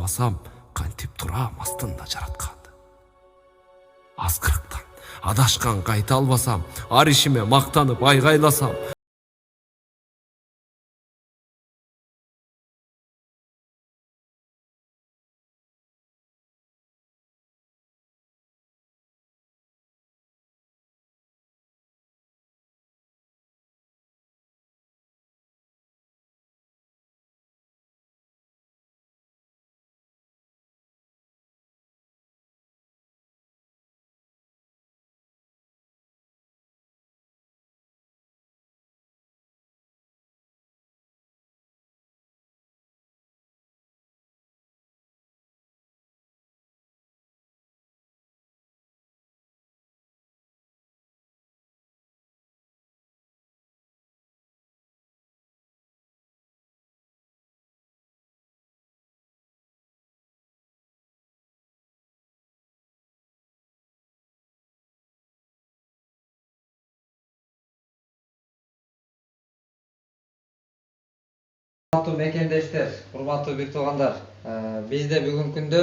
сабасам, кантип турам астында жаратканды. Аскырыктан адашкан кайта албасам, ар ишиме мактанып айгайласам, Урматтуу мекендештер, урматтуу бир туугандар, бизде бүгүнкү күндө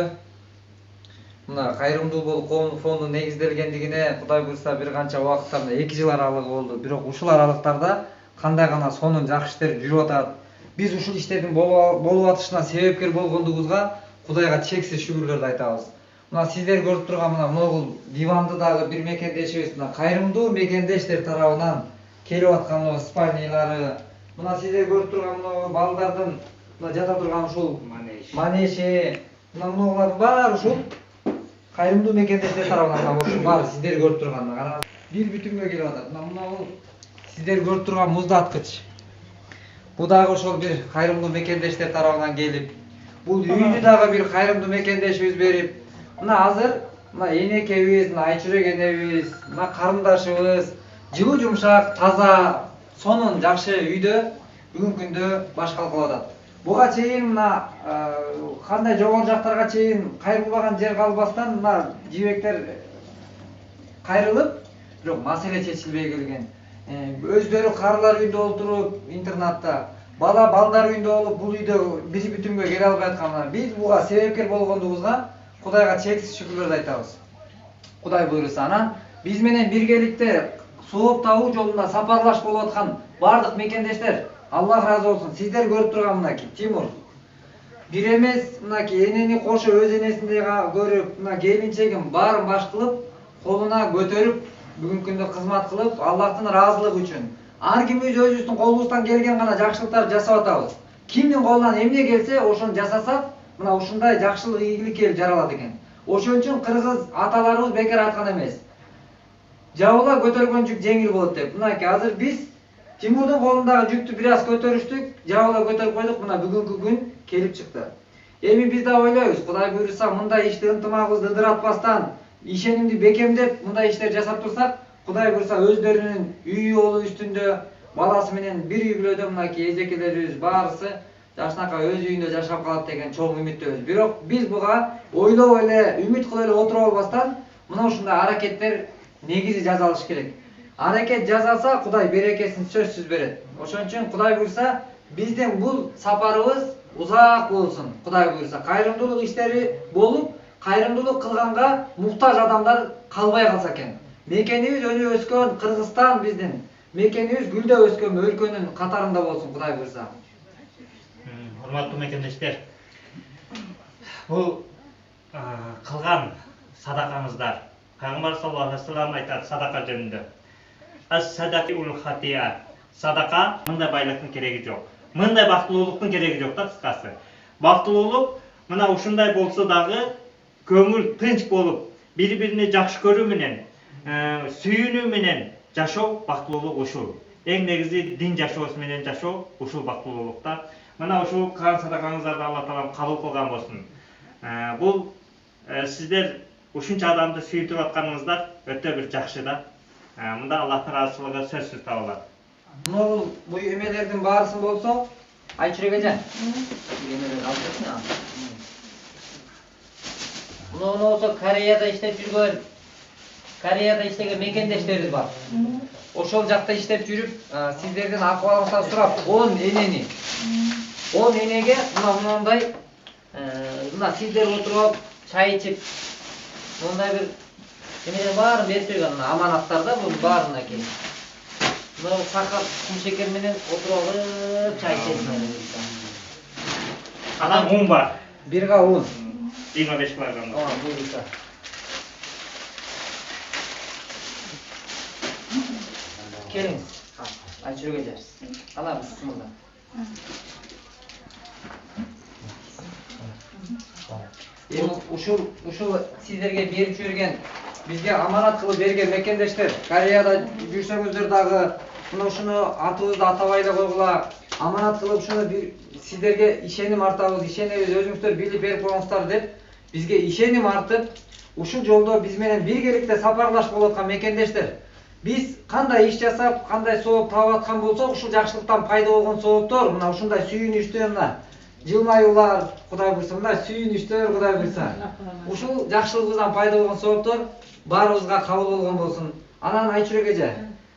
мына кайрымдуу болуп коомдук фонду негизделгендигине Кудай буйрса бир канча убакытта 2 жыл аралыгы болду. Бирок ушул аралыктарда кандай гана сонун жакшы иштер жүрүп атат. Биз ушул иштердин болуп атышына себепкер болгондугубузга Кудайга чексиз шүгүрлөрдү айтабыз. Мына сиздер көрүп турган могул диванды дагы бир мекендешибиз, мына кайрымдуу мекендештер тарабынан келип аткан спальнялары. Мына сиздер көрүп турган балдардын жата турган ушул манежи, мунулардын баары ушул кайрымдуу мекендештер тарабынан ушул баары сиздер көрүп турган караңыз. Бир бүтүнгө келип атат. Мына бул сиздер көрүп турган муздаткыч. Бул дагы ошол бир кайрымдуу мекендештер тарабынан келип, бул үйдү дагы бир кайрымдуу мекендешибиз берип, мына азыр мына энекебиз, мына Айчүрек энебиз, мына карындашыбыз жылуу жумшак, таза, сонун жакшы үйдө бүгүнкү күндө башкалык кылып атат. Буга чейин мына кандай жогору жактарга чейин кайрылбаган жер калбастан мына жибектер кайрылып, бирок маселе чечилбей келген. Өздөрү карылар үйдө отуруп, интернатта, балдар үйүндө болуп, бул үйдө бир бүтүнгө келе албай аткандар. Биз буга себепкер болгондугубузга Кудайга чексиз шүгүрлөрдү айтабыз. Кудай буйруса, анан биз менен биргеликте сооп табуу жолунда сапарлаш болуп аткан бардык мекендештер, Аллах разы болсун. Сиздер көрүп турган мынакей Тимур бир эмес, мынакей энени кошо өз энесиндей көрүп, мына келинчегин баарын баш кылып, колуна көтөрүп, бүгүнкү күндө кызмат кылып, Аллахтын ыраазылыгы үчүн ар кимибиз өзүбүздүн колубуздан келген гана жакшылыктарды жасап атабыз. Кимдин колунан эмне келсе, ошону жасасак, мына ушундай жакшылык, ийгилик келип жаралат экен. Ошон үчүн кыргыз аталарыбыз бекер айткан эмес. Жабыла көтөргөн жүк жеңил болот деп. Мынакей азыр биз Тимурдун колундагы жүктү бир аз көтөрүштүк, жабыла көтөрүп койдук, мына бүгүнкү күн келип чыкты. Эми биз да ойлойбуз, Кудай буйруса мындай ишти ынтымагыбызды ыдыратпастан, ишенимди бекемдеп мындай иштер жасап турсак, Кудай буйруса өздөрүнүн үйү болуу үстүндө, баласы менен бир үй бүлөдө мынакей эжекелерибиз баарысы жашынакай өз үйүндө жашап калат деген чоң үмүттөбүз. Бирок биз буга ойлоп эле, үмүт кылып эле отуруп албастан, мына ушундай аракеттер негизи жасалыш керек. Аракет жасалса, Кудай берекесин сөзсүз берет. Ошон үчүн Кудай буйруса биздин бул сапарыбыз узак болсун. Кудай буйруса кайрымдуулук иштери болуп, кайрымдуулук кылганга муктаж адамдар калбай калса экен. Мекенибиз өнүп өскөн Кыргызстан биздин, мекенибиз гүлдөп өскөн өлкөнүн катарында болсун Кудай буйруса. Урматтуу мекендештер, бул кылган садакаңыздар, Пайгамбар саллаллаху алейхи ва саллям айтат садака жөнүндө. Ас-садакаtul хатия. Садака мындай байлыктын кереги жок. Мындай бактылуулуктун кереги жок да кыскасы. Бактылуулук мына ушундай болсо дагы көңүл тынч болуп, бири-бирине жакшы көрүү менен, сүйүүнүү менен жашоо бактылуулук ушул. Эң негизи дин жашоосу менен жашоо ушул бактылуулукта. Мына ушул кылган садакаңыздарды Алла таалам кабыл кылган болсун. Бул сиздер ушунча адамды сүйүтүп атканыңыздар өтө бир жакшы да. Мында Аллахтын ыраазычылыгы сөзсүз табылат. Бул эмелердин баарысын болсо, Айчүрек эже. Эмелерди алып кетсин. Муну болсо Кореяда иштеп жүргөн, Кореяда иштеген мекендештерибиз бар. Ошол жакта иштеп жүрүп, сиздердин акыбалыңызды сурап, 10 энени. 10 энеге мындай мына сиздер отуруп чай ичип мондай бир эмелердин баарын берип берген мына аманаттар да бунун баарынакей. Мына сахар, кум шекер менен отуруп алып чай ичесиз. Анан un бар. Бирга un. 25 килограмм. Буюрса. Келиңиз. Айчүрөк эже. Ана бисмилла. Ушул сиздерге берип жиберген, бизге аманат кылып берген мекендештер, Кореяда жүрсөңүздөр дагы мына ушуну атыбызды атабай эле койгула. Аманат кылып ушуну сиздерге ишеним артабыз, ишенебиз, өзүңүздөр билип берип коюңуздар деп бизге ишеним артып, ушул жолдо биз менен биргеликте сапарлашып болуп аткан мекендештер. Биз кандай иш жасап, кандай сооп таап аткан болсок, ушул жакшылыктан пайда болгон сооптор мына ушундай сүйүнүчтөр мына жылмаюулар, Кудай буйрса, мына сүйүнүчтөр, Кудай буйрса. Ушул жакшылыгыбыздан пайда болгон сооптор баарыбызга кабыл болгон болсун. Анан Айчүрөк эже,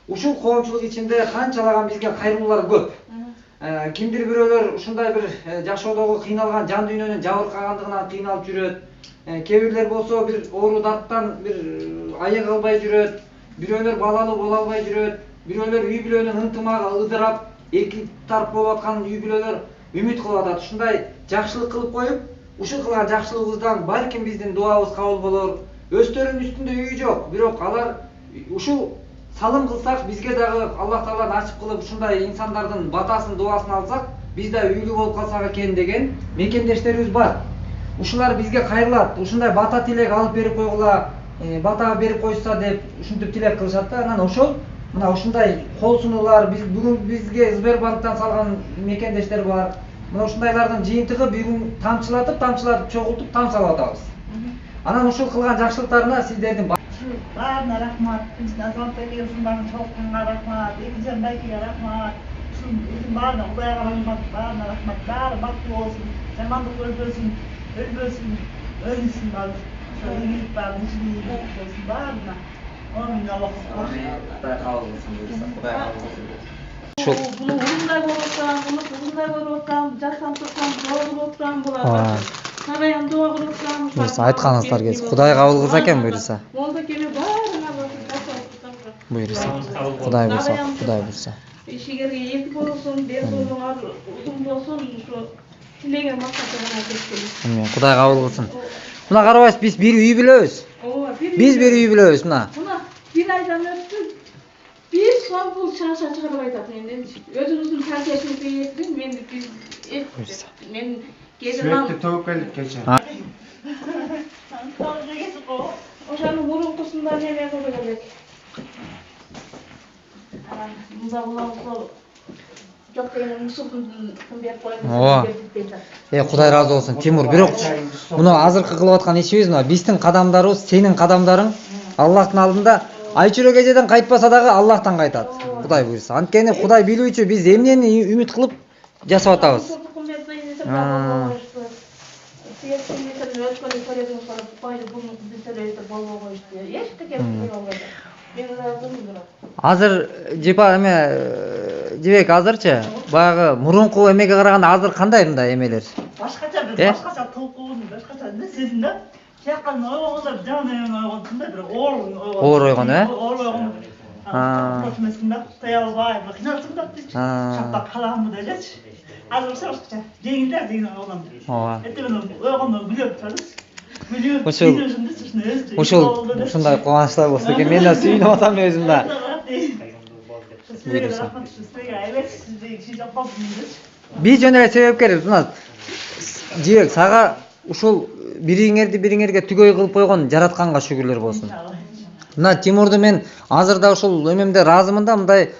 ушул коомчулук ичинде канчалаган бизге кайрылуулар көп. Кимдир бирөөлөр ушундай бир жашоодогу кыйналган жан дүйнөнүн жабыркагандыгынан кыйналып жүрөт. Кээ бирлер болсо бир оору даттан бир айыга албай жүрөт. Бирөөлөр балалуу боло албай жүрөт. Бирөөлөр үй бүлөнүн ынтымагы ыдырап, эки тарап болуп аткан үй бүлөлөр үмүт кылып атат. Ушундай жакшылык кылып коюп, ушул кылган жакшылыгыбыздан балким биздин дуабыз кабыл болор. Өздөрүнүн үстүндө үй жок, бирок алар ушул салым кылсак, бизге дагы Аллах Таала насип кылып ушундай инсандардын батасын, дуасын алсак, биз да үйлүү болуп калсак экен деген мекендештерибиз бар. Ушулар бизге кайрылат. Ушундай бата тилек алып берип койгула, бата берип койса деп ушинтип тилек кылышат да. Анан ошол мына ушундай кол сунуулар бүгүн бизге Сбербанктан салган мекендештер бар. Мына ушундайлардын жыйынтыгы бүгүн тамчылатып чогултуп там салып атабыз. Анан ушул кылган жакшылыктарына сиздердин баарына рахмат. Азамат байке ушундагы чогултканга рахмат. Экизен байкеге рахмат. Ушунун баарына Кудайга рахмат, баарына рахмат. Баары бактылуу болсун, жамандык өлбөсүн, өлүнсүн баары. Ошо ийгилик баары болсун баарына. Амин Аллах. Кудай кабыл кылсын буюрса, Кудай кабыл кылсын. Буну ушундай болуп аткан, ушундай болуп аткан, жаксан турсам, доо кылып аткан булар. Сарайым дуа кылып аткан. Буюрса айтканыңыздар кез Кудай кабыл кылса экен буюрса. Молда келе баарына Буюрса. Кудай буйрса, Кудай буйрса. Ишигерге эки болсун, бир болуңар узун болсун, ушу тилеген максатына жеткиле. Амин. Кудай кабыл кылсын. Мына карабайсыз, биз бир үй бүлөбүз. Биз бир үй бүлөбүз мына. Мына бир айдан өттү. Бир сом бул шаша чыгарып айтат менден. Өзүңүздүн тартиятыңызды эстин, мен кезинен төгүп келдик кече. Ошонун мурункусунда неме кылып элек. Мында булабыз жок деген мусулдун ким берип койгон. Кудай разы болсун. Тимур, бирок муну азыркы кылып аткан ишибиз мына биздин кадамдарыбыз, сенин кадамдарың Аллахтын алдында Айчүрөк эжеден кайтпаса дагы Аллахтан кайтат. Кудай буйрса. Анткени Кудай билүүчү, биз эмнени үмүт кылып жасап атабыз. Азыр жебек азырчы баягы мурунку эмеге караганда азыр кандай мындай эмелер? Башкача толкун, башкача эмне сезин да? Чакан ойгондор жан ойгондо бир оор ойгон, оор ойгон. Протмесинда таялбай, кыйналсың да дейчи. Шапта каламды делечи. Азыр башкача жеңилдер деген ойгон. Ооба. Этебен ойгондо билип турабыз. Ушундай кубанычтар болсо экен, мен да сүйүнүп атам өзүм да. Биз жөн эле себепкербиз. Мына жибек сага ушул бириңерге түгөй кылып койгон жаратканга шүгүрлөр болсун. Мына Тимурду мен азыр да ушул өмөмдө ыраазымын да, мындай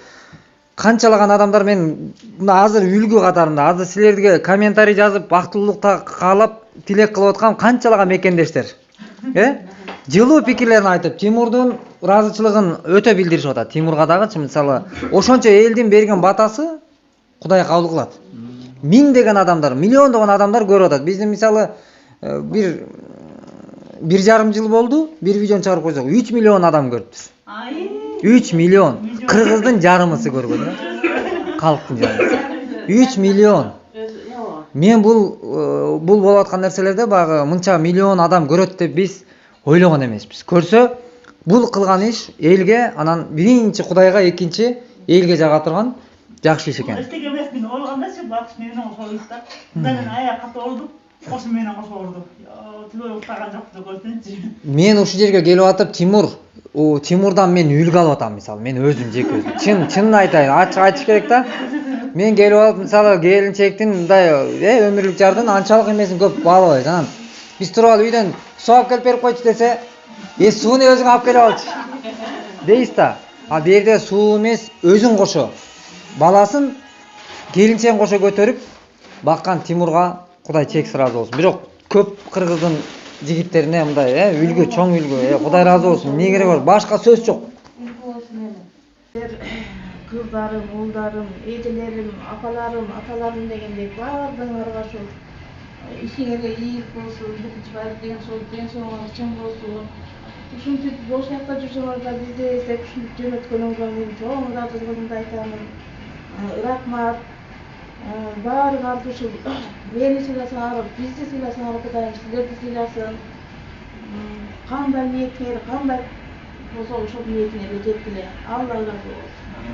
канчалаган адамдар мен мына азыр үлгү катарында, азыр силерге комментарий жазып, бактылуулукта каалап, тилек кылып аткан канчалаган мекендештер. Жылуу пикирлерин айтып, Тимурдун ыраазычылыгын өтө билдиришип атат. Тимурга дагычы мисалы ошончо элдин берген батасы Кудай кабыл кылат. Миңдеген адамдар, миллиондогон адамдар көрүп атат. Биздин мисалы бир жарым жыл болду, бир видеону чыгарып койсок, 3 миллион адам көрүпбүз. 3 миллион. Кыргыздын жарымысы көргөн, калктын жарымысы. 3 миллион. мен бул болуп аткан нерселерди баягы мынча миллион адам көрөт деп биз ойлогон эмеспиз. Көрсө бул кылган иш элге, анан биринчи Кудайга, экинчи элге жага турган жакшы иш экен. Эстек эмесмин, олганда сен багыш менен ошолуп да. Мындан аяк ката олдуп, кошу менен кошо олду. Тилөө уктаган жок деп көрсөнчү. Мен ушул жерге келип атып, Тимурдан мен үлгү алып атам, мисалы, мен өзүм жеке өзүм. Чынын айтайын, ачык айтыш керек да. Мен келип алып, мисалы, келинчектин мындай өмүрлүк жардын анчалык эмесин көп баалабайбыз. Анан биз туруп алып үйдөн суу алып келип берип койчу десе, сууну өзүң алып келип алчы дейбиз да. А бу жерде суу эмес, өзүң кошо. Баласын келинчегин кошо көтөрүп баккан Тимурга Кудай чексиз ыраазы болсун. Бирок көп кыргыздын жигиттерине мындай үлгү, чоң үлгү, Кудай ыраазы болсун. Эмне кереги бар? Башка сөз жок. Kızlarım, oğullarım, ejelerim, apalarım, atalarım degендей баардыгыңарга ошол ишиңерге ийгилик болсун, бүт ден соолугуңар чың болсун. Ушинтип бош жакта жүрсөңөр да бизди эздеп ушинтип жөнөткөнүңөргө мен чоң ыраазычылыгымды айтамын. Рахмат. Баарыңарды ушул мени сыйласаңар, бизди сыйласаңар, Кудайым силерди сыйласын. Кандай ниеттер, кандай болсо ошол ниетиңерге жеткиле. Алла ыраазы болсун.